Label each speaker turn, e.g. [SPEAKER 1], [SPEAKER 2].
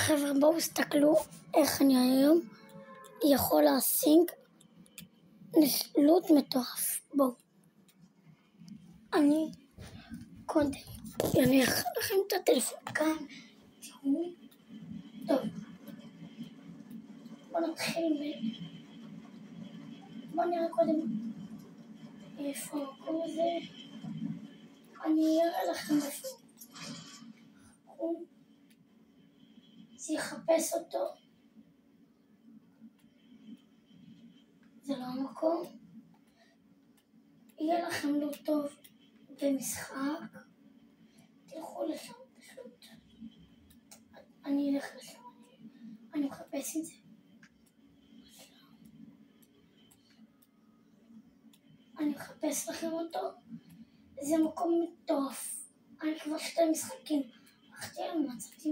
[SPEAKER 1] חבר'ה, בואו תסתכלו איך אני היום יכול להשיג לוט מטורף. בואו. אני קודם אניח לכם את הטלפון כאן. תראו. טוב. בואו נתחיל בואו נראה קודם איפה המקום הזה. אני אראה לכם איפה הוא. זה יחפש אותו. זה לא המקום. יהיה לכם לא טוב במשחק. תלכו לשם פשוט. אני אלך לשם. אני מחפש את זה. אני מחפש לכם אותו. זה מקום מטורף. אני כבר 2 משחקים. הלכתי למצאתי